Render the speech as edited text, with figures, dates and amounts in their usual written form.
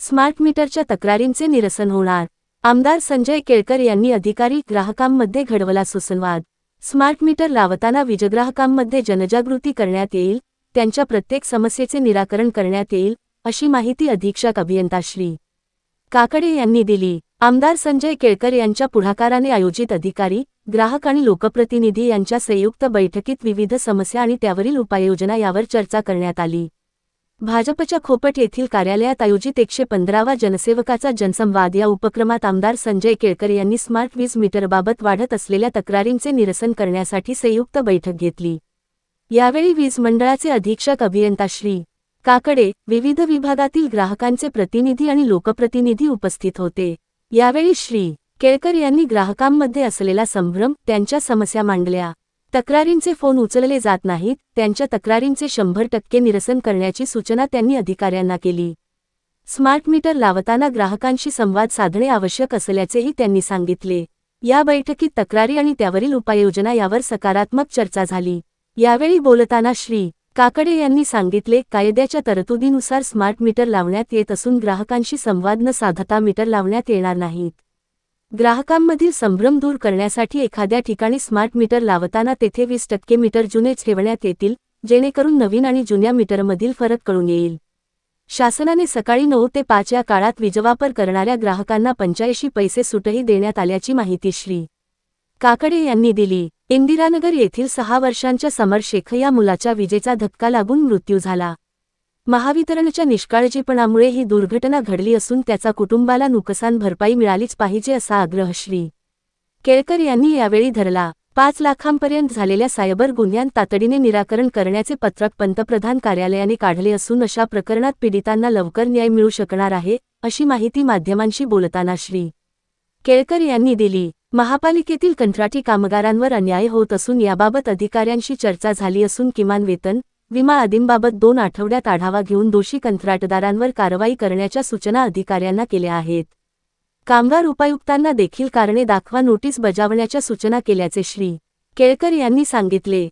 Smart मीटरच्या तक्रारींचे निरसन होणार। आमदार संजय केळकर यांनी अधिकारी ग्राहकांमध्ये घडवला सुसंवाद। स्मार्ट मीटर लावताना वीजग्राहकांमध्ये जनजागृती करण्यात येईल, त्यांच्या प्रत्येक समस्येचे निराकरण करण्यात येईल, अशी माहिती अधीक्षक अभियंता श्री काकडे यांनी दिली। आमदार संजय केळकर यांच्या पुढाकाराने आयोजित अधिकारी, ग्राहक आणि लोकप्रतिनिधी यांच्या संयुक्त बैठकीत विविध समस्या आणि त्यावरील उपाययोजना यावर चर्चा करण्यात आली। भाजपच्या खोपट येथील कार्यालयात आयोजित 115वा जनसेवकाचा जनसंवाद या उपक्रमात आमदार संजय केळकर यांनी स्मार्ट वीज मीटरबाबत वाढत असलेल्या तक्रारींचे निरसन करण्यासाठी संयुक्त बैठक घेतली। यावेळी वीज मंडळाचे अधीक्षक अभियंता श्री काकडे, विविध विभागातील ग्राहकांचे प्रतिनिधी आणि लोकप्रतिनिधी उपस्थित होते। यावेळी श्री केळकर यांनी ग्राहकांमध्ये असलेला संभ्रम, त्यांच्या समस्या मांडल्या। तक्रारींचे फोन उचलले जात नाहीत, त्यांच्या तक्रारींचे 100% निरसन करण्याची सूचना त्यांनी अधिकाऱ्यांना केली। स्मार्ट मीटर लावताना ग्राहकांशी संवाद साधणे आवश्यक असल्याचेही त्यांनी सांगितले। या बैठकीत तक्रारी आणि त्यावरील उपाययोजना यावर सकारात्मक चर्चा झाली। यावेळी बोलताना श्री काकडे यांनी सांगितले, कायद्याच्या तरतुदीनुसार स्मार्ट मीटर लावण्यात येत असून ग्राहकांशी संवाद न साधता मीटर लावण्यात येणार नाहीत। ग्राहकांमधील संभ्रम दूर करण्यासाठी एखाद्या ठिकाणी स्मार्ट मीटर लावताना तेथे 20% मीटर जुनेच ठेवण्यात येतील, जेणेकरून नवीन आणि जुन्या मीटरमधील फरक कळून येईल। शासनाने सकाळी 9 ते 5 या काळात वीजवापर करणाऱ्या ग्राहकांना 85 पैसे सूटही देण्यात आल्याची माहिती श्री काकडे यांनी दिली। इंदिरानगर येथील 6 वर्षांच्या समर शेख या मुलाच्या विजेचा धक्का लागून मृत्यू झाला। महावितरणच्या निष्काळजीपणामुळे ही दुर्घटना घडली असून त्याचा कुटुंबाला नुकसान भरपाई मिळालीच पाहिजे असा आग्रह श्री केळकर यांनी यावेळी धरला। 5 लाखांपर्यंत झालेल्या सायबर गुन्ह्यांत तातडीने निराकरण करण्याचे पत्रक पंतप्रधान कार्यालयाने काढले असून अशा प्रकरणात पीडितांना लवकर न्याय मिळू शकणार आहे, अशी माहिती माध्यमांशी बोलताना श्री केळकर यांनी दिली। महापालिकेतील कंत्राटी कामगारांवर अन्याय होत असून याबाबत अधिकाऱ्यांशी चर्चा झाली असून किमान वेतन, विमा आदींबाबत 2 आठवड्यात आढावा घेऊन दोषी कंत्राटदारांवर कारवाई करण्याच्या सूचना अधिकाऱ्यांना केल्या आहेत। कामगार उपायुक्तांना देखील कारणे दाखवा नोटीस बजावण्याच्या सूचना केल्याचे श्री केळकर यांनी सांगितले।